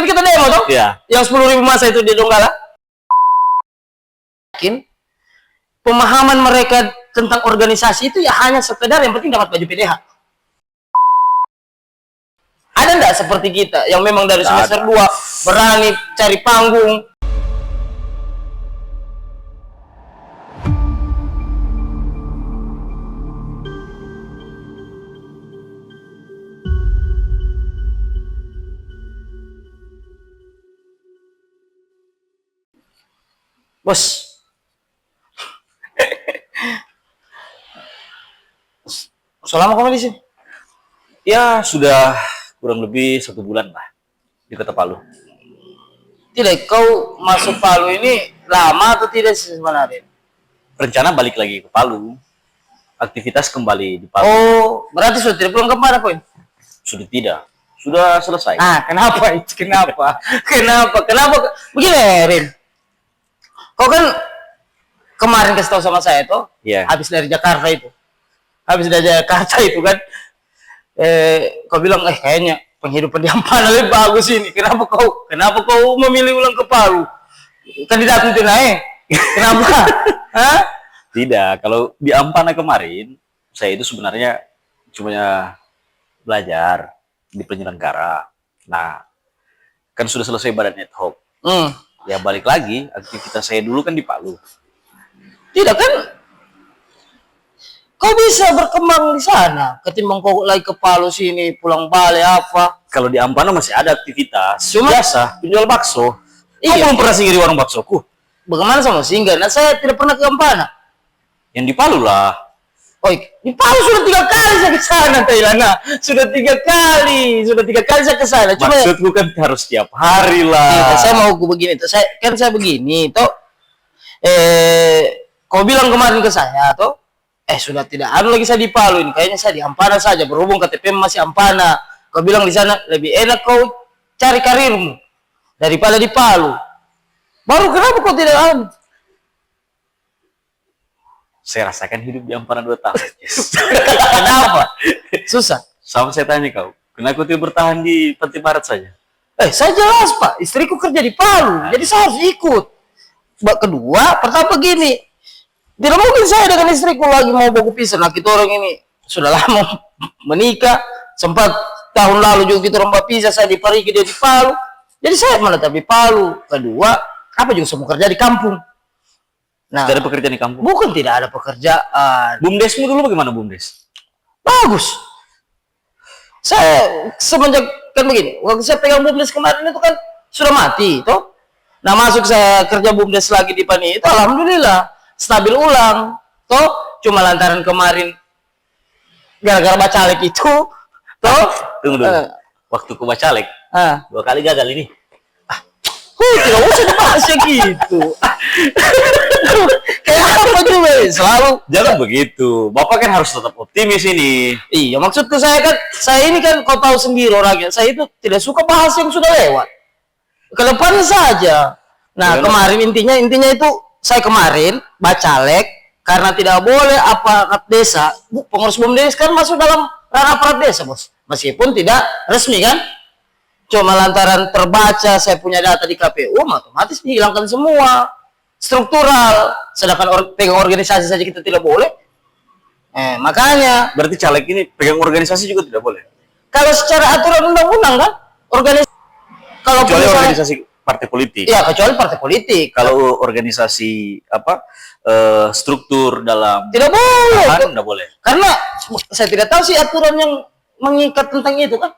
kita demo toh? Iya. Yang 10.000 masa itu di Donggala. Yakin pemahaman mereka tentang organisasi itu ya hanya sekedar yang penting dapat baju PDH. Ada enggak seperti kita yang memang dari semester 2 berani cari panggung? Bos. Selama kamu di sini? Ya, sudah kurang lebih 1 bulan lah di Kota Palu. Tidak, kau masuk Palu ini lama atau tidak sih sebenarnya? Rencana balik lagi ke Palu. Aktivitas kembali di Palu. Oh, berarti sudah tidak pulang kemana, Koin? Sudah tidak. Sudah selesai. Ah, kenapa itu? Kenapa? Kenapa? Begini, Rin. Kau kan kemarin kasih tahu sama saya tuh, habis dari Jakarta itu. Habis dari Jakarta itu kan, kau bilang, kayaknya penghidupan di Ampana lebih bagus ini. Kenapa kau memilih ulang ke Palu? Kan tidak itu naik. Kenapa? Hah? Tidak, kalau di Ampana kemarin, saya itu sebenarnya cuma belajar di penyelenggara. Nah, kan sudah selesai badan ad hoc. Ya balik lagi, aktivitas saya dulu kan di Palu. Tidak kan? Kau bisa berkembang di sana, ketimbang kau lagi ke Palu sini, pulang balik apa? Kalau di Ampana masih ada aktivitas. Cuma biasa, penjual bakso. Iya. Kau belum pernah singgah di warung baksoku? Bagaimana sama singgah? Nah, saya tidak pernah ke Ampana. Yang di Palu lah. Oh, di Palu sudah 3 kali saya ke sana, Tailana. Sudah 3 kali saya ke sana. Cuma maksudku kan harus tiap hari lah. Iya, saya mau begini tuh. Saya begini toh. Kau bilang kemarin ke saya toh, sudah tidak ada lagi saya di Palu ini. Kayaknya saya di Ampana saja. Berhubung KTP masih Ampana. Kau bilang di sana lebih enak kau cari karirmu daripada di Palu. Baru kenapa kau tidak ada? Saya rasakan hidup di Ampana 2 tahun. Kenapa? Susah. Sama saya tanya kau, kenapa tidak bertahan di Pantai Barat saja? Saya jelas Pak, istriku kerja di Palu, jadi saya harus ikut. Kedua, pertama begini, tidak mungkin saya dengan istriku lagi mau baku pisah. Nah, kita orang ini sudah lama menikah, sempat tahun lalu juga kita orang pisah, saya di Parigi, dia di Palu. Jadi saya menetap di Palu. Kedua, apa juga semua kerja di kampung. Nah, tidak ada pekerjaan di kampung? Bukan tidak ada pekerjaan. Bumdesmu dulu bagaimana, Bumdes? Bagus. Saya semenjak kan begini, waktu saya pegang Bumdes kemarin itu kan sudah mati, toh. Nah, masuk saya kerja Bumdes lagi di Pani itu, alhamdulillah stabil ulang, toh. Cuma lantaran kemarin gara-gara bacalek itu, toh. Tunggu dulu. Waktu ku bacalek, 2 kali gagal ini. Tidak usah dibahas ya gitu. Kayak apa juga selalu. Jangan begitu. Bapak kan harus tetap optimis ini. Iya, maksudku saya ini kan kau tahu sendiri orangnya. Saya itu tidak suka bahas yang sudah lewat. Ke depan saja. Nah, kemarin intinya itu saya kemarin bacalek karena tidak boleh aparat desa, pengurus Bumdes kan masuk dalam ranah aparat desa, Bos. Meskipun tidak resmi kan. Cuma lantaran terbaca saya punya data di KPU, otomatis dihilangkan semua struktural. Sedangkan pegang organisasi saja kita tidak boleh. Makanya. Berarti caleg ini pegang organisasi juga tidak boleh? Kalau secara aturan undang-undang kan, kecuali organisasi partai politik. Iya, kecuali partai politik. Kalau organisasi struktur dalam tidak boleh. Tidak boleh. Karena saya tidak tahu sih aturan yang mengikat tentang itu kan.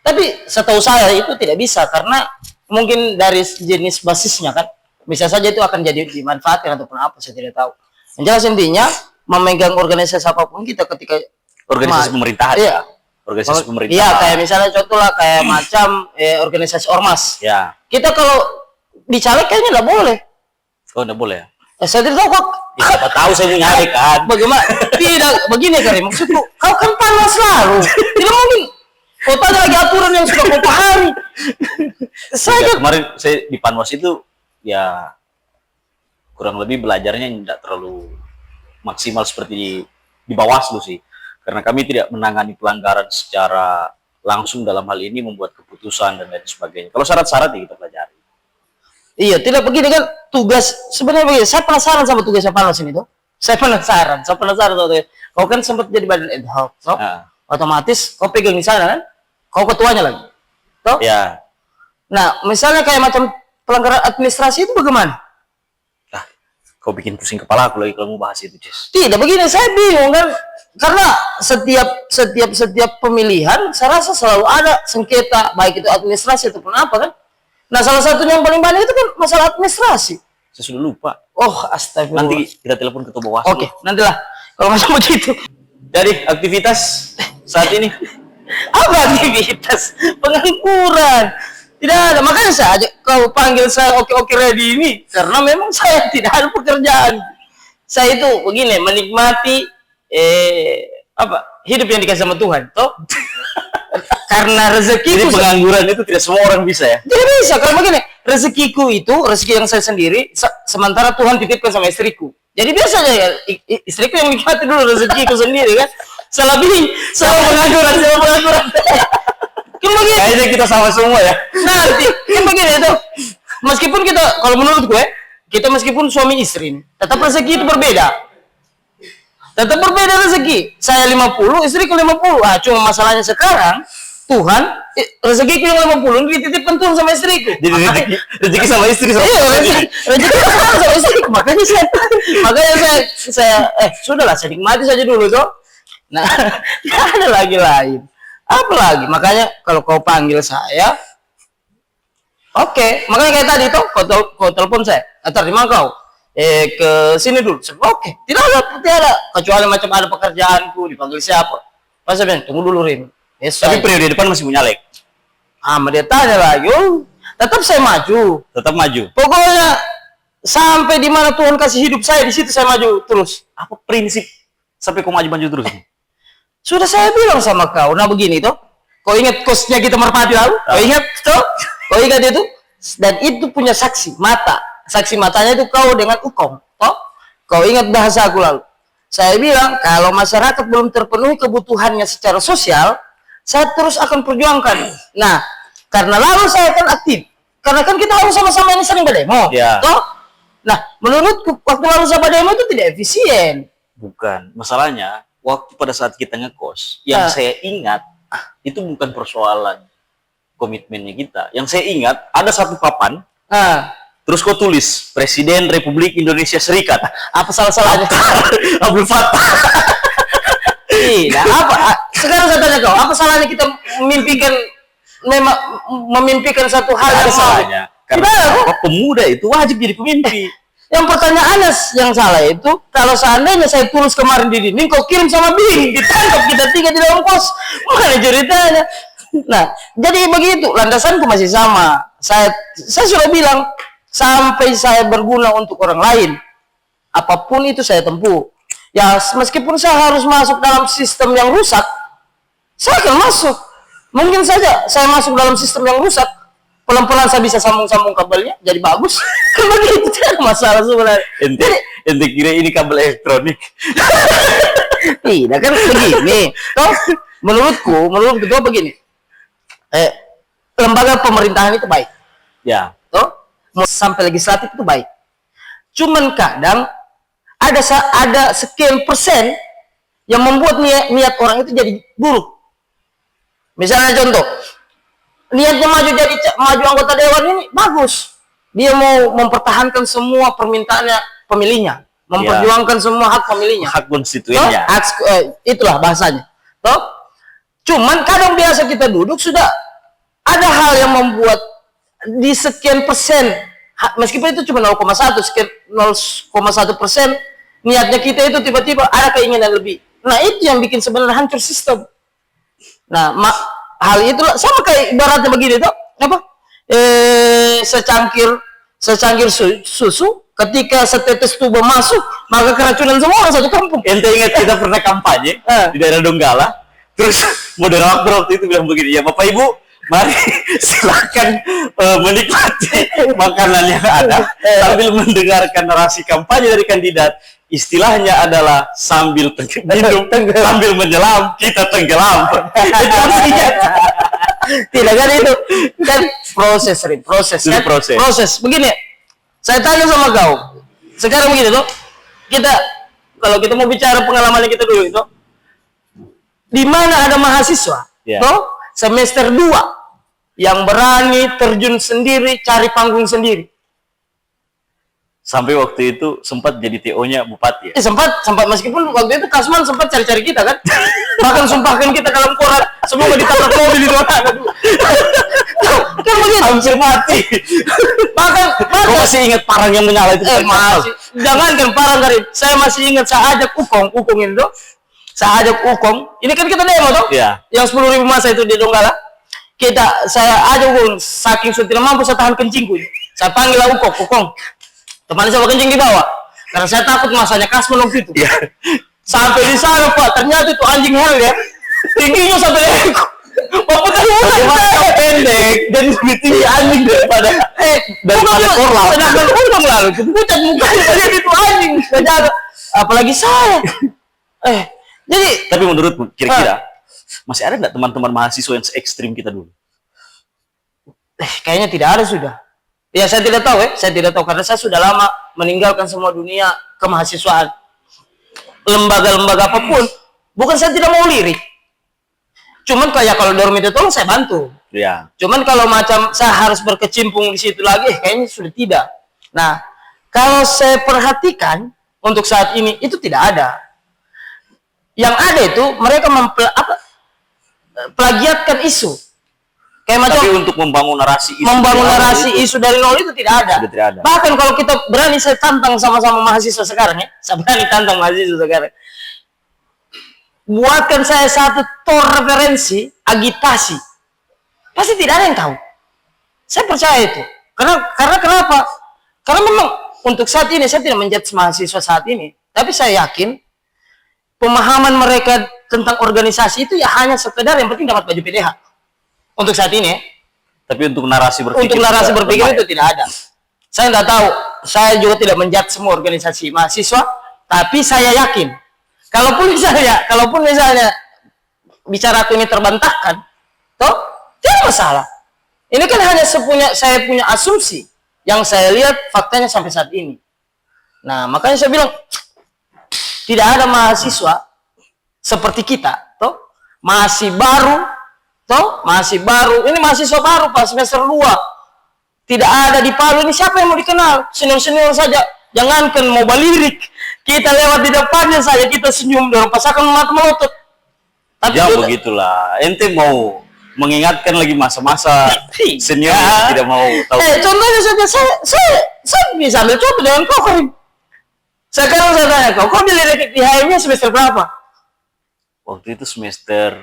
Tapi setahu saya itu tidak bisa karena mungkin dari jenis basisnya kan bisa saja itu akan jadi dimanfaatkan ataupun apa, saya tidak tahu. Yang jelas intinya memegang organisasi apapun kita ketika organisasi pemerintahan. Iya. Organisasi pemerintahan. Iya, kayak misalnya contoh lah kayak macam organisasi ormas. Ya. Kita kalau dicaleg kayaknya nggak boleh. Oh, nggak boleh. Saya tidak tahu kok. Ya, siapa tahu saya nyari kan. Bagaimana? Tidak begini Karim, maksudku kau kan panas selalu. Tidak mungkin. Kau tanya lagi aturan yang sudah kau pahami. Kemarin saya di Panwas itu ya kurang lebih belajarnya tidak terlalu maksimal seperti di Bawaslu sih. Karena kami tidak menangani pelanggaran secara langsung dalam hal ini membuat keputusan dan lain sebagainya. Kalau syarat-syarat ya kita pelajari. Iya, tidak begini kan tugas sebenarnya begini. Saya penasaran sama tugasnya Panos ini tuh. Saya penasaran sama tuh. Kau kan sempat jadi badan ad hoc, toh? Otomatis kau pegang di sana kan? Kau ketuanya lagi, toh? Ya. Nah, misalnya kayak macam pelanggaran administrasi itu bagaimana? Kau bikin pusing kepala aku lagi kalau mau bahas itu, Jess. Tidak begini, saya bingung kan, karena setiap pemilihan saya rasa selalu ada sengketa, baik itu administrasi ataupun apa kan. Nah, salah satunya yang paling banyak itu kan masalah administrasi. Saya sudah lupa. Oh, astagfirullah. Nanti kita telepon ketua Bawaslu. Oke, nantilah kalau macam begitu. Jadi aktivitas saat ini Apa aktivitas pengangguran? Tidak ada, makanya saya ajak kau panggil saya oke ready ini karena memang saya tidak ada pekerjaan. Saya itu begini menikmati hidup yang dikasih sama Tuhan, toh? Karena rezekiku. Jadi pengangguran itu tidak semua orang bisa ya? Tidak bisa, karena begini, rezekiku itu rezeki yang saya sendiri, sementara Tuhan titipkan sama istriku. Jadi biasanya ya, istriku yang nikmati dulu rezekiku sendiri kan. Salah pengangguran. Kan begini. Kayaknya kita sama semua ya. Nanti kan begini itu. Meskipun kita, kalau menurut gue, kita meskipun suami istri, tetap rezeki itu berbeda. Tetap berbeda rezeki. Saya 50, istriku 50. Cuma masalahnya sekarang Tuhan rezekiku yang 50 dititipkan Tuhan sama istriku. Jadi rezeki sama istri sama. Iya, rezeki sama istriku. Makanya saya sudahlah, saya nikmati saja dulu toh. Nah, tidak ada lagi lain. Apa lagi? Makanya kalau kau panggil saya, oke. Makanya kayak tadi toh, kau telepon saya. Antar di mana kau? Ke sini dulu. Oke. Tidak ada. Kecuali macam ada pekerjaanku, dipanggil siapa. Pas saya bilang, tunggu dulu Rim. Tapi periode depan masih menyalek. Dia tanya lagi. Tetap saya maju. Tetap maju. Pokoknya sampai di mana Tuhan kasih hidup saya, di situ saya maju terus. Apa prinsip sampai kau maju terus? Sudah saya bilang sama kau. Nah begini toh. Kau ingat kosnya kita merpati lalu? Kau ingat toh? Kau ingat itu? Dan itu punya saksi mata. Saksi matanya itu kau dengan Ukong. Toh? Kau ingat bahasa aku lalu? Saya bilang kalau masyarakat belum terpenuhi kebutuhannya secara sosial, saya terus akan perjuangkan. Nah, karena lalu saya kan aktif. Karena kan kita harus sama-sama ini sering berdemo. Ya. Toh? Nah, menurutku waktu lalu saya berdemo itu tidak efisien. Bukan. Masalahnya, waktu pada saat kita ngekos, yang saya ingat, itu bukan persoalan komitmennya kita. Yang saya ingat, ada satu papan, terus kau tulis, Presiden Republik Indonesia Serikat. Apa salah-salahnya? Abdul Fattah. Tidak, apa? Sekarang saya tanya kau, apa salahnya kita memimpikan satu hal yang salahnya? Karena pemuda itu wajib jadi pemimpi. Yang pertanyaannya yang salah itu, kalau seandainya saya tulis kemarin di dinding, kau kirim sama Bing, ditangkap kita tiga di dalam kos, mana ceritanya? Nah, jadi begitu, landasanku masih sama. Saya sudah bilang, sampai saya berguna untuk orang lain, apapun itu saya tempuh. Ya, meskipun saya harus masuk dalam sistem yang rusak, saya akan masuk. Mungkin saja saya masuk dalam sistem yang rusak, pelan-pelan saya bisa sambung-sambung kabelnya, jadi bagus. Kan begitu, tidak ada masalah sebenarnya. Ente kira ini kabel elektronik? Tidak, kan begini. Toh, menurutku itu begini. Lembaga pemerintahan itu baik. Ya. Toh, sampai legislatif itu baik. Cuman kadang ada sekian persen yang membuat niat orang itu jadi buruk. Misalnya contoh, niatnya maju anggota dewan ini bagus. Dia mau mempertahankan semua permintaannya pemilihnya, memperjuangkan semua hak pemilihnya. Hak konstituennya. Itulah bahasanya. Toh? Cuman kadang biasa kita duduk sudah ada hal yang membuat di sekian persen, meskipun itu cuma 0,1 sekian 0,1%, niatnya kita itu tiba-tiba ada keinginan lebih. Nah, itu yang bikin sebenarnya hancur sistem. Nah, hal itu sama kayak ibaratnya begini toh, apa? Secangkir susu ketika setetes tuba masuk, maka keracunan semua orang satu kampung. Ente ingat kita pernah kampanye di daerah Donggala, terus moderator waktu itu bilang begini, ya Bapak Ibu, mari silakan menikmati makanan yang ada sambil mendengarkan narasi kampanye dari kandidat. istilahnya adalah sambil minum, sambil menyelam, kita tenggelam. Itu artinya. Tidak kan itu kan proses, proses kan? Proses. Begini, saya tanya sama kau. Sekarang begini tuh, kita kalau kita mau bicara pengalaman kita dulu itu, di mana ada mahasiswa, tuh semester 2 yang berani terjun sendiri, cari panggung sendiri. Sampai waktu itu sempat jadi TO-nya bupati ya? Sempat meskipun waktu itu Kasman sempat cari-cari kita kan. Bahkan sumpahkan kita dalam koran, semoga ditabrak mobil itu. Kan begitu. Hampir mati. Bahkan kau masih ingat parang yang menyala itu? Masih. Jangankan parang Karim, saya masih ingat saya ajak Ukong ini tuh. Saya ajak Ukong. Ini kan kita demo tuh. Iya. Yang 10.000 masa itu di Donggala. Saya ajak Ukong, saking sudah tidak mampu saya tahan kencingku. Saya panggil Ukong. Teman saya kencing di bawah. Karena saya takut masanya Kasman waktu itu. Iya. Sampai di sana Pak, ternyata itu anjing hal ya. Tingginya sampai leherku. Bapak tahu pendek dan lebih tinggi anjing daripada korlap. Sedangkan Ukong lalu pucat mukanya dia itu anjing. Apalagi saya. Jadi tapi menurutmu kira-kira masih ada nggak teman-teman mahasiswa yang se-ekstrim kita dulu? Kayaknya tidak ada sudah. Ya saya tidak tahu karena saya sudah lama meninggalkan semua dunia kemahasiswaan. Lembaga-lembaga apapun, bukan saya tidak mau lirik. Cuman kayak kalau dorm itu tolong saya bantu. Iya. Cuman kalau macam saya harus berkecimpung di situ lagi, kayaknya sudah tidak. Nah, kalau saya perhatikan untuk saat ini itu tidak ada. Yang ada itu mereka plagiatkan isu. Kayak macam tapi untuk membangun narasi isu dari nol itu tidak ada. Bahkan kalau kita berani, saya tantang sama-sama mahasiswa sekarang ya. Saya berani tantang mahasiswa sekarang. Buatkan saya satu tor referensi agitasi. Pasti tidak ada yang tahu. Saya percaya itu. Karena kenapa? Karena memang untuk saat ini saya tidak menjudge mahasiswa saat ini, tapi saya yakin pemahaman mereka tentang organisasi itu ya hanya sekedar yang penting dapat baju PDH. Untuk saat ini, tapi untuk narasi berpikir itu tidak ada. Saya tidak tahu, saya juga tidak menjudge semua organisasi mahasiswa, tapi saya yakin, kalaupun misalnya bicara aku ini terbantahkan, toh tidak masalah. Ini kan hanya saya punya asumsi yang saya lihat faktanya sampai saat ini. Nah, makanya saya bilang tidak ada mahasiswa seperti kita, toh masih baru, ini mahasiswa baru Pak, semester 2. Tidak ada di Palu, ini siapa yang mau dikenal? Senior-senior saja, jangankan mau balirik. Kita lewat di depannya saja, kita senyum, dorong pasakan mata melotot. Tapi ya begitulah, ente mau mengingatkan lagi masa-masa senior tidak mau tahu. Contohnya saja, saya bisa ambil contoh dengan kau, Karim. Sekarang saya tanya kau dilirik di HM-nya semester berapa? Waktu itu semester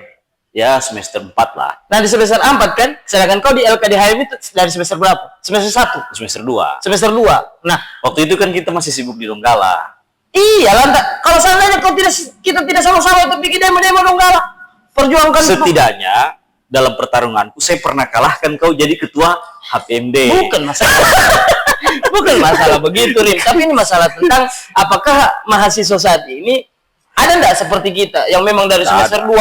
4 lah. Nah di semester 4 kan, sedangkan kau di LKDHM itu dari semester berapa? Semester 1? Semester 2. Semester 2. Nah, waktu itu kan kita masih sibuk di Donggala. Iya, kalau seandainya kita tidak sama-sama untuk bikin demo-demo Donggala, perjuangkan setidaknya dalam pertarunganku saya pernah kalahkan kau jadi ketua HPMD. Bukan masalah begitu, Rim. Tapi ini masalah tentang apakah mahasiswa saat ini ada enggak seperti kita yang memang dari semester 2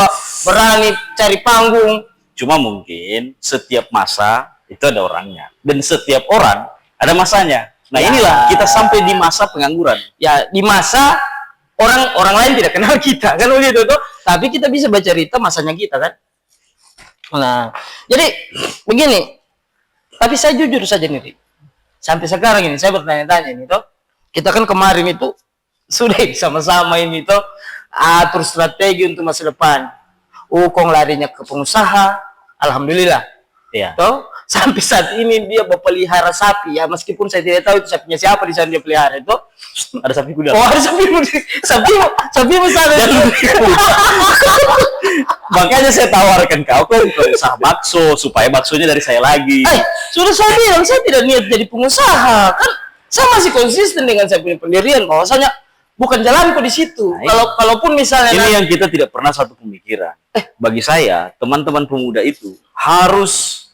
berani cari panggung? Cuma mungkin setiap masa itu ada orangnya dan setiap orang ada masanya. Nah, inilah kita sampai di masa pengangguran. Ya, di masa orang lain tidak kenal kita kan begitu tuh. Tapi kita bisa baca cerita masanya kita kan. Nah, jadi begini. Tapi saya jujur saja nih, sampai sekarang ini saya bertanya-tanya ini toh. Kita kan kemarin itu sudah sama-sama ini toh atur strategi untuk masa depan. Ukong larinya ke pengusaha, alhamdulillah. Iya. Toh sampai saat ini dia pelihara sapi ya, meskipun saya tidak tahu itu sapinya siapa di sana dia pelihara itu. Ada sapi kuda. Oh, ada sapi besar. Makanya saya tawarkan kau ke usaha bakso supaya baksonya dari saya lagi. Sudah saya bilang saya tidak niat jadi pengusaha kan. Saya masih konsisten dengan saya punya pendirian bahwasanya bukan jalanku di situ. Kalaupun misalnya ini yang kita tidak pernah satu pemikiran. Bagi saya, teman-teman pemuda itu harus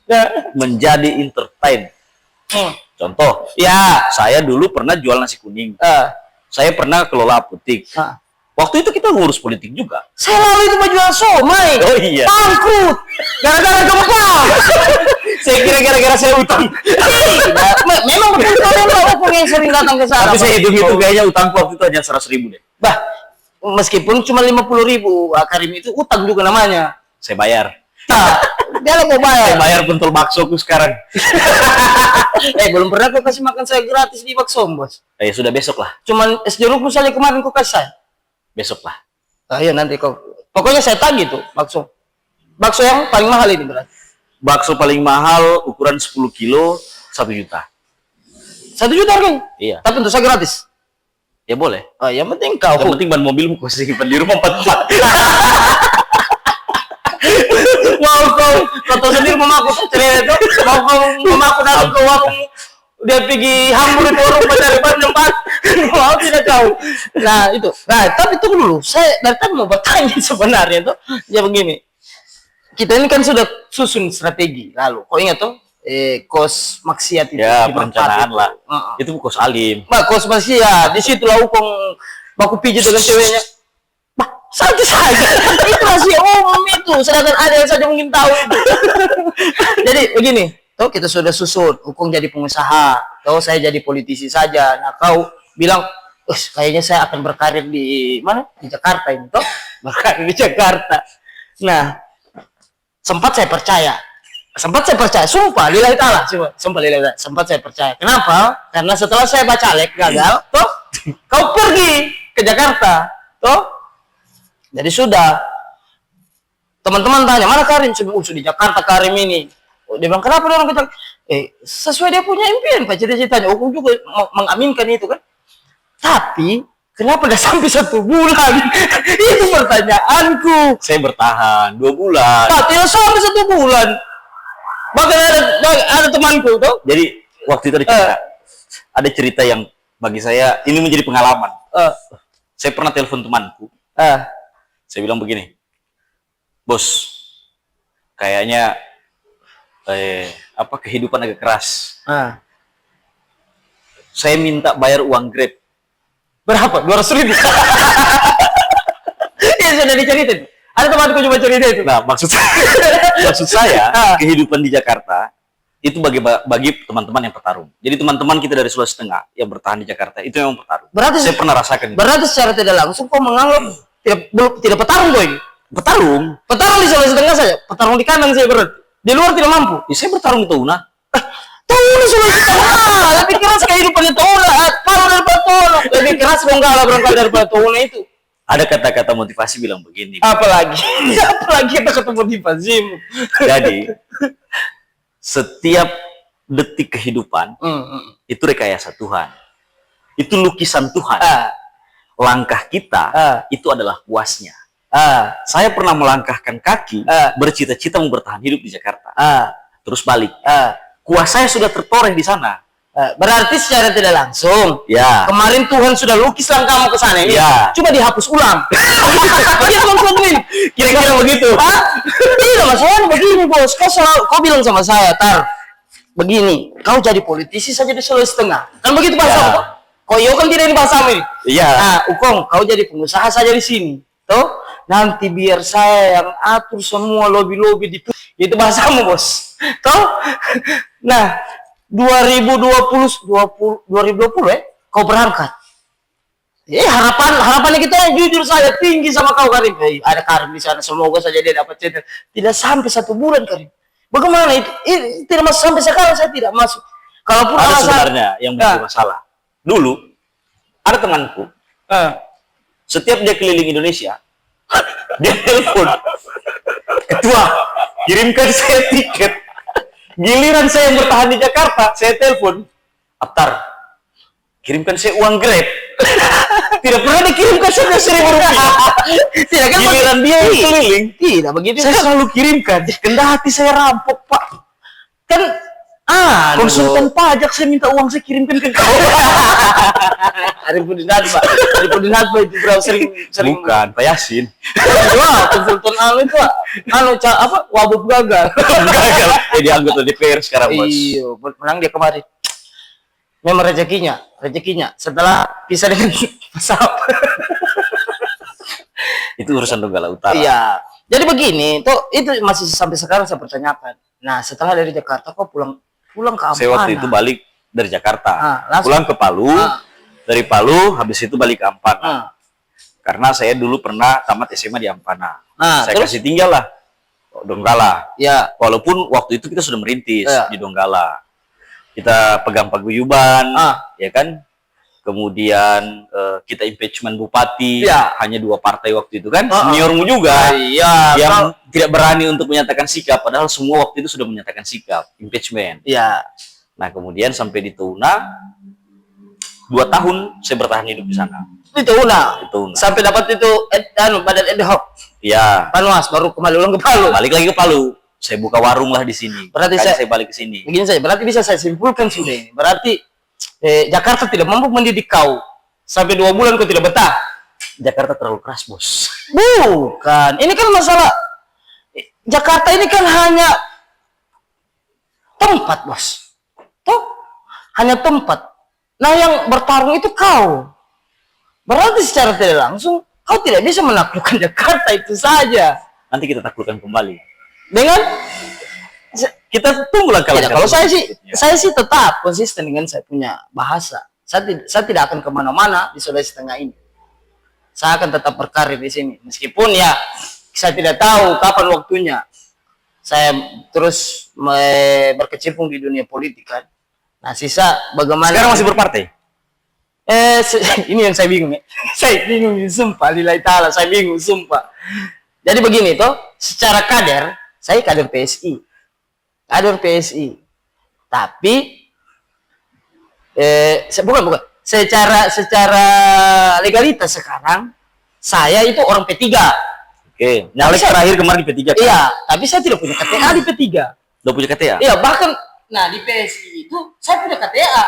menjadi entertain. Contoh, saya dulu pernah jual nasi kuning. saya pernah kelola apotik. Ah. Waktu itu kita ngurus politik juga. Saya lalu itu mau jual somai. Oh iya. Bangkrut. Gara-gara gempa. Saya kira gara-gara saya utang. Tidak. Memang betul kalian Opung yang sering datang ke sana. Tapi saya hitung-hitung kayaknya utang waktu itu hanya 100.000 deh. Bah, meskipun cuma 50.000, Karim itu utang juga namanya. Saya bayar. Nah, dia mau bayar. Saya bayar pentol baksoku sekarang. Belum pernah kau kasih makan saya gratis di bakso, bos. Ya sudah besok lah. Cuman es jerukmu saja kemarin kau kasih saya. Besok lah. Iya nanti kau. Pokoknya saya tagih tuh bakso. Bakso yang paling mahal ini berarti. Bakso paling mahal ukuran 10 kilo 1 juta. 1 juta harganya? Iya. Tapi untuk saya gratis. Ya boleh. Oh, yang penting kau. Yang penting ban mobilmu kau simpan di rumah 4. Mau kau tahu sendiri mamaku cerita itu. Mau kau mamaku datang ke warung. Dia pergi hambur itu orang mencari ban tempat. Mau tidak tahu. Nah itu. Nah tapi tunggu dulu. Saya dari tadi mau bertanya sebenarnya tuh. Ya begini. Kita ini kan sudah susun strategi. Lalu kau ingat tuh? Kos maksiat itu. Ya di perencanaan Merpati lah. itu. Itu kos alim. Bah, kos maksiat. Di situ lah ukong baku pijit dengan ceweknya. Bah, saja saja. Itu masih umum itu. Sedangkan ada yang saja mungkin tahu itu. Jadi begini. Tuh kita sudah susun. Ukong jadi pengusaha. Tuh saya jadi politisi saja. Nah kau bilang, kayaknya saya akan berkarir di mana? Di Jakarta ini. Tuh berkarir di Jakarta. Nah, sempat saya percaya. Sumpah, lillahi ta'ala. Sumpah, lillahi ta'ala. Sempat saya percaya. Kenapa? Karena setelah saya baca caleg gagal, toh, kau pergi ke Jakarta, toh. Jadi sudah. Teman-teman tanya, mana Karim? Sudah di Jakarta Karim ini. Dia bilang, kenapa dia orang ke Jakarta? Sesuai dia punya impian, Pak. Cita-citanya. Aku juga mengaminkan itu kan. Tapi, kenapa udah sampai 1 bulan? Itu pertanyaanku. Saya bertahan 2 bulan. Nah, tidak sampai 1 bulan. Bahkan ada temanku tuh. Jadi waktu itu ada cerita yang bagi saya ini menjadi pengalaman. Saya pernah telepon temanku. Saya bilang begini, bos, kayaknya kehidupan agak keras. Saya minta bayar uang Grab. Berapa? 200.000. Iya sudah diceritain. Ada temanku coba cerita itu. Nah, maksud saya kehidupan di Jakarta itu bagi teman-teman yang bertarung. Jadi teman-teman kita dari Sulawesi Tengah yang bertahan di Jakarta itu memang bertarung. Berarti saya pernah rasakan itu. Berarti secara tidak langsung kau menganggap tidak bertarung, boy. Petarung di Sulawesi Tengah saja. Petarung di kandang saya berarti. Di luar tidak mampu. Ya, saya bertarung di Tauna. Tauna Sulawesi Tengah. Lebih keras kehidupannya Tauna. Palu daripada Tauna. Lebih keras Donggala berangkat daripada Tauna itu. Ada kata-kata motivasi bilang begini. Apalagi kata-kata motivasimu. Jadi setiap detik kehidupan itu rekayasa Tuhan. Itu lukisan Tuhan. Langkah kita itu adalah kuasnya. Saya pernah melangkahkan kaki, bercita-cita mau bertahan hidup di Jakarta. Terus balik. Kuas saya sudah tertoreh di sana. Berarti secara tidak langsung, ya. Kemarin Tuhan sudah lukis langkahmu ke sana ini. Ya. Coba dihapus ulang. Begitu teman-teman. Kira-kira begitu. Tidak, masalahnya begini, bos. Kau bilang sama saya, begini, kau jadi politisi saja di Sulawesi Tengah. Kan begitu bahasa kau kan tidak ini bahasa ini. Iya. Nah, Ukong, kau jadi pengusaha saja di sini. Tuh, nanti biar saya yang atur semua lobby-lobby di itu bahasamu, bos. Tuh. Nah, 2020 kau berangkat. Harapannya kita jujur saja tinggi sama kau, Karim. Ada Karim di sana, semoga saja dia dapat center. Tidak sampai 1 bulan, Karim. Bagaimana itu? Tidak masuk sampai sekarang, saya tidak masuk. Kalaupun ada sebenarnya yang menjadi masalah. Dulu ada temanku, setiap dia keliling Indonesia, dia telepon, ketua, kirimkan saya tiket. Giliran saya yang bertahan di Jakarta, saya telepon, Aptar, kirimkan saya uang Grab. Tidak pernah dikirimkan saya 1.000 rupiah. Tidak kan? Giliran dia yang keliling, tidak begitu. Saya selalu kirimkan. Kendati saya rampok, Pak. Kan, konsultan pajak saya minta uang saya kirimkan ke kau. Arifudin Hadba itu berapa sering. Bukan, Pak Yasin. Wah, konsultan itu wabub gagal. Gagal. Jadi anggota DPR sekarang, bos. Iya, menang dia kemarin. memang rezekinya setelah pisah dengan pesawat. Itu urusan Donggala Utara. Iya. Jadi begini, itu masih sampai sekarang saya pertanyakan. Nah, setelah dari Jakarta kok pulang ke Ampana? Saya waktu itu balik dari Jakarta, langsung pulang ke Palu, dari Palu habis itu balik ke Ampana. Karena saya dulu pernah tamat SMA di Ampana. Saya kasih tinggal lah Donggala. Ya. Walaupun waktu itu kita sudah merintis di Donggala. Kita pegang paguyuban, ya kan? Kemudian kita impeachment bupati, hanya 2 partai waktu itu kan, seniormu juga, yang tidak berani untuk menyatakan sikap, padahal semua waktu itu sudah menyatakan sikap, impeachment. Iya. Nah kemudian sampai di Tuna, 2 tahun saya bertahan hidup di sana. Di Tuna. Sampai dapat itu badan ad hoc. Iya. Panwas, baru kembali ulang ke Palu. Balik lagi ke Palu. Saya buka warung lah di sini. Berarti saya balik ke sini. Begini saja, berarti bisa saya simpulkan sudah ini. Berarti Jakarta tidak mampu mendidik kau sampai 2 bulan kau tidak betah. Jakarta terlalu keras, bos. Bukan, ini kan masalah Jakarta ini kan hanya tempat, bos. Toh, hanya tempat. Nah, yang bertarung itu kau. Berarti secara tidak langsung kau tidak bisa menaklukkan Jakarta itu saja. Nanti kita taklukkan kembali. Dengan kita tunggu lah kalau saya sih tetap konsisten dengan saya punya bahasa. Saya tidak akan kemana-mana di Sulawesi Tengah ini. Saya akan tetap berkarir di sini, meskipun ya saya tidak tahu kapan waktunya saya terus berkecimpung di dunia politik kan. Nah, sisa bagaimana? Sekarang masih berpartai? Ini yang saya bingung ya. Saya bingung, sumpah, lillahi ta'ala, saya bingung, sumpah. Jadi begini toh, secara kader, saya kader PSI. Tapi bukan secara legalitas sekarang saya itu orang P3. Oke. Nyalek terakhir kemarin di P3 kan? Iya, tapi saya tidak punya KTA di P3. Udah punya KTA? Iya, bahkan di PSI itu saya punya KTA.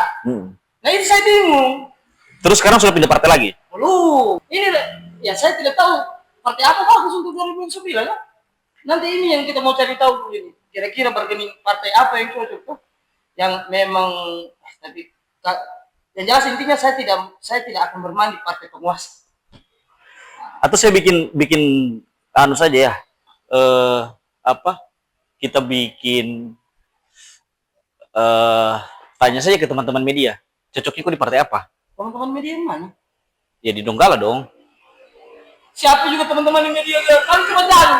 Nah, itu saya bingung. Terus sekarang sudah pindah partai lagi? Belum. Ini ya saya tidak tahu partai apa bagus untuk 2009 ya. Nanti ini yang kita mau cari tahu dulu ini. Kira-kira bargaining partai apa yang cocok tuh? Yang memang tapi yang jelas intinya saya tidak akan bermain di partai penguasa. Atau saya bikin anu saja ya. Kita bikin tanya saja ke teman-teman media. Cocoknya kok di partai apa? Teman-teman media yang mana? Ya di Donggala dong. Siapa juga teman-teman di media? Kan cuma jalan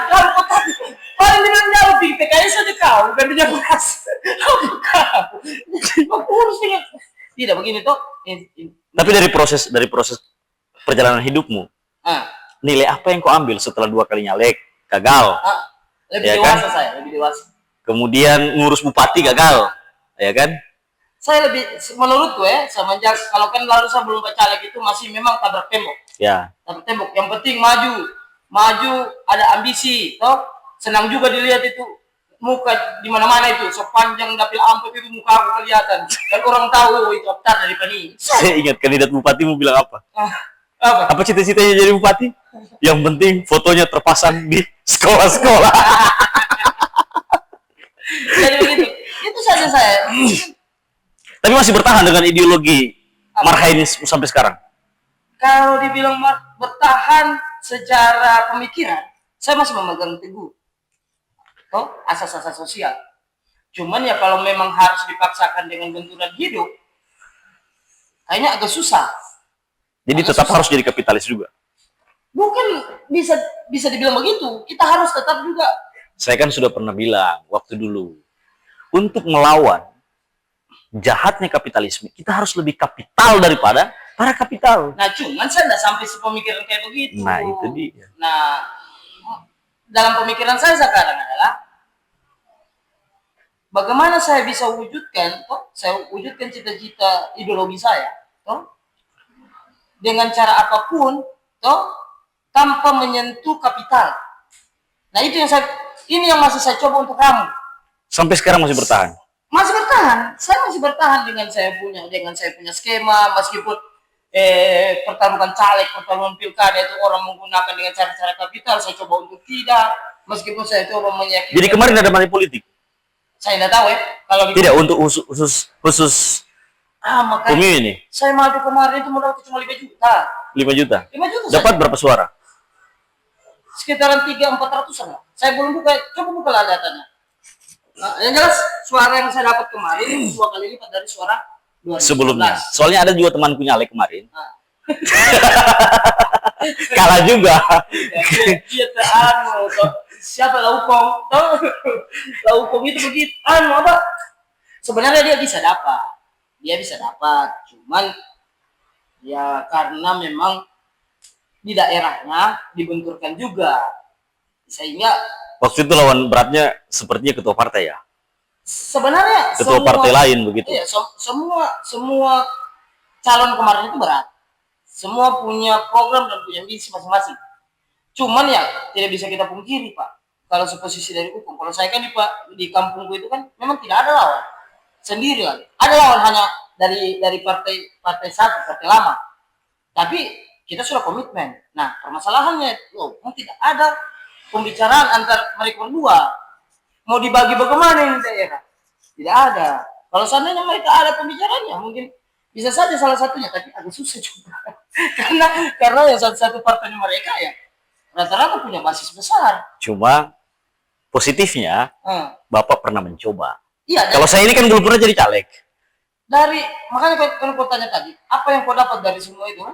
paling jauh di PKS saja kau, bukan di Jakarta. Aku urus dengan tidak begini toh. Tapi dari proses perjalanan hidupmu, nilai apa yang kau ambil setelah 2 kali nyalek, gagal? Lebih dewasa kan? Saya lebih dewasa. Kemudian ngurus bupati gagal, ya kan? Saya lebih menurutku semenjak kalau kan lalu saya belum caleg itu masih memang tabrak tembok. Ya. Tabrak tembok. Yang penting maju ada ambisi, toh. Senang juga dilihat itu muka di mana-mana itu sepanjang dapil amplop itu muka aku kelihatan dan orang tahu itu Oktar dari Pani. Saya ingat kandidat bupati mau bilang apa? Apa? Apa cita-citanya jadi bupati? Yang penting fotonya terpasang di sekolah-sekolah. Jadi begitu. Itu saja saya. Tapi masih bertahan dengan ideologi Marhainis sampai sekarang? Kalau dibilang bertahan secara pemikiran, saya masih memegang teguh asas-asas sosial. Cuman ya kalau memang harus dipaksakan dengan benturan hidup, kayaknya agak susah. Jadi tetap harus jadi kapitalis juga? Bukan bisa dibilang begitu. Kita harus tetap juga. Saya kan sudah pernah bilang waktu dulu, untuk melawan jahatnya kapitalisme, kita harus lebih kapital daripada para kapital. Nah, cuman saya tidak sampai sepemikiran kayak begitu. Nah, itu dia. Nah, dalam pemikiran saya sekarang adalah bagaimana saya bisa wujudkan, saya wujudkan cita-cita ideologi saya, dengan cara apapun, tanpa menyentuh kapital. Nah, itu yang masih saya coba untuk kamu. Sampai sekarang masih bertahan? Masih bertahan. Saya masih bertahan dengan saya punya skema, meskipun pertarungan caleg, pertarungan pilkada itu orang menggunakan dengan cara-cara kapital, saya coba untuk tidak, meskipun saya coba meyakinkan. Jadi kemarin ada money politik? Saya tidak tahu kalau tidak untuk khusus Makanya Komio ini saya maju kemarin itu modal cuma 5 juta. 5 juta. 5 juta Dapat saja. berapa suara? Sekitaran 300-400-an lah. Saya belum buka, coba buka lah datanya. Nah, yang jelas suara yang saya dapat kemarin itu 2 kali lipat dari suara 2019. Sebelumnya. Soalnya ada juga temanku nyalek kemarin. Nah. Kalah juga. Dia siapa Laupong? Tahu? Laupong itu begitu. Apa? Sebenarnya dia bisa dapat. Cuman ya karena memang di daerahnya dibenturkan juga, sehingga Waktu itu lawan beratnya sepertinya ketua partai ya. sebenarnya Ketua partai lain begitu. Iya, semua calon kemarin itu berat. Semua punya program dan punya visi masing-masing. Cuman ya tidak bisa kita pungkiri, Pak. Kalau seposisi dari hukum, kalau saya kan di kampungku itu kan memang tidak ada lawan sendiri lagi. Ada lawan hanya dari partai satu, partai lama. Tapi kita sudah komitmen. Nah, permasalahannya tidak ada pembicaraan antar mereka berdua. Mau dibagi bagaimana ini daerah? Tidak ada. Kalau seandainya mereka ada pembicaraannya, mungkin bisa saja salah satunya, tapi agak susah juga. karena yang satu partai mereka ya rata-rata punya basis besar. Cuma positifnya Bapak pernah mencoba. Iya. Kalau saya ini kan belum pernah jadi caleg. Makanya kalau kau tanya tadi, apa yang kau dapat dari semua itu?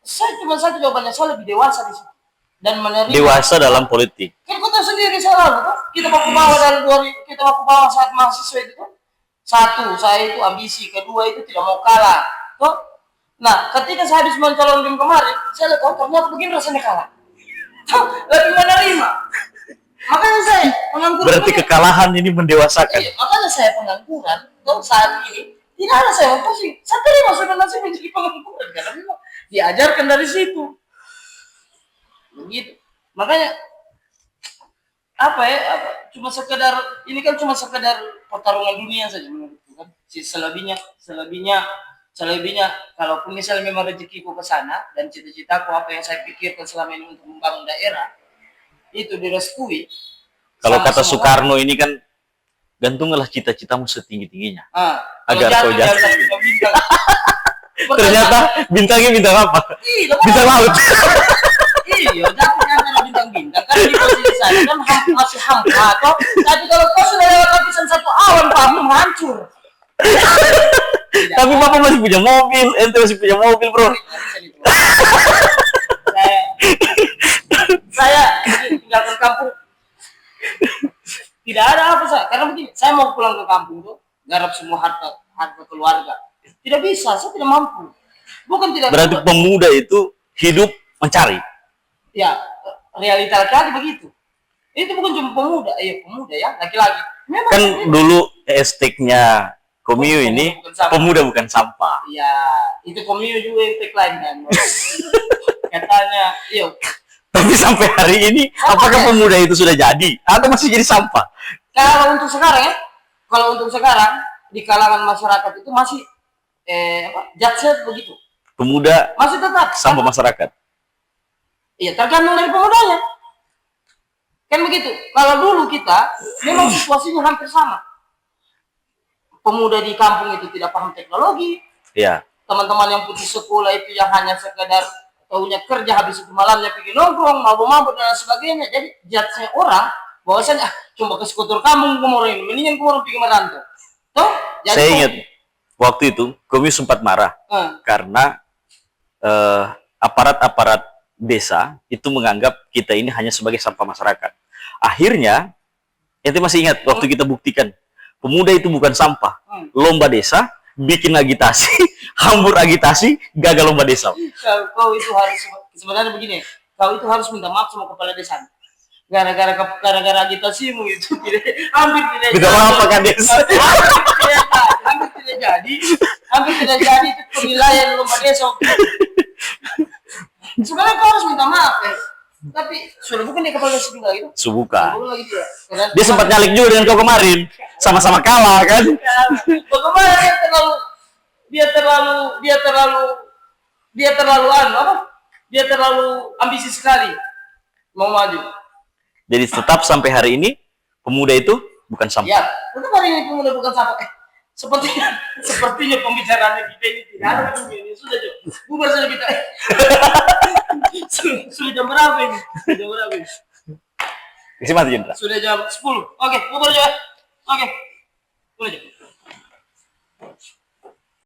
Saya cuma satu jawabannya, saya lebih dewasa di situ dan menerima. Dewasa dalam politik. Kan kau tahu sendiri saya lalu kan, kita waktu bawa saat mahasiswa itu kan. Satu, saya itu ambisi, kedua itu tidak mau kalah. Toh? Nah, ketika saya habis mencalonkan kemarin, saya lihat ternyata begini rasanya kalah. Toh, lebih menerima. Makanya saya pengangguran. Berarti kekalahan ini mendewasakan. Iya, makanya saya pengangguran. Toh saat ini tidak ada saya pusing. Saya terima sudah nasib menjadi pengangguran karena memang diajarkan dari situ. Begitu. Makanya cuma sekedar ini kan cuma sekedar pertarungan dunia saja menurutku kan. Selebihnya kalaupun misalnya memang rezekiku ke sana dan cita-citaku apa yang saya pikirkan selama ini untuk membangun daerah itu direstui. Kalau kata Soekarno ini kan gantunglah cita-citamu setinggi-tingginya. Agar kau jatuh. Ternyata bintangnya bintang apa? Bintang laut. Iya, jatuhnya adalah bintang-bintang. Karena di posisi saya kan masih hampa toh. Tapi kalau kau sudah lewat lapisan satu awan, kamu hancur. Tapi Bapak masih punya mobil, ente masih punya mobil, bro. Saya tinggalkan kampung. Tidak ada apa saya, karena begini, saya mau pulang ke kampung tuh, garap semua harta keluarga. Tidak bisa, saya tidak mampu. Bukan tidak. Berarti pemuda itu hidup mencari. Ya, realita laki-laki begitu. Itu bukan cuma pemuda ya, laki-laki. Memang kan dulu hashtagnya Komio ini pemuda bukan sampah. Iya, itu Komio juga yang tagline kan. Katanya, yuk. Tapi sampai hari ini, apakah pemuda itu sudah jadi atau masih jadi sampah? Kalau untuk sekarang di kalangan masyarakat itu masih judge begitu. Pemuda masih tetap sampah masyarakat. Iya, tergantung dari pemudanya. Kan begitu. Kalau dulu kita memang situasinya hampir sama. Pemuda di kampung itu tidak paham teknologi. Iya. Teman-teman yang putus sekolah itu yang hanya sekedar tahunya kerja, habis itu malamnya pergi nongkrong, mabuk-mabuk dan sebagainya. Jadi judge-nya orang bahwasanya cuma ke sekutur kampung kemarin ini, mendingan kemarin pergi merantau. Toh? Saya ingat waktu itu Komio sempat marah karena aparat-aparat desa itu menganggap kita ini hanya sebagai sampah masyarakat. Akhirnya, ente masih ingat waktu kita buktikan pemuda itu bukan sampah. Lomba desa, bikin agitasi, hambur agitasi, gagal lomba desa. Kau itu harus sebenarnya begini, kau itu harus minta maaf sama kepala desa. Gara-gara agitasimu itu hampir tidak jadi. Apa kan desa? Hampir tidak jadi itu penilaian lomba desa. Sebenarnya kau harus minta maaf ya. Tapi sudah bukan dia kepala desa juga gitu. Subuka. Dia sempat nyalik juga dengan kau kemarin. Sama-sama kalah kan. Bagaimana dia terlalu ambisi sekali mau maju. Jadi tetap sampai hari ini pemuda itu bukan sampah. Ya, tetap hari ini pemuda bukan sampah. sepertinya pembicaraannya kita ini tidak ada lagi ini. Sudah Jo, bubar saja kita. Sudah jam berapa ini? Sudah jam berapa ini? Isi mati Jendra. Sudah jam 10. Oke, bubar Jo. Oke. Boleh Jo.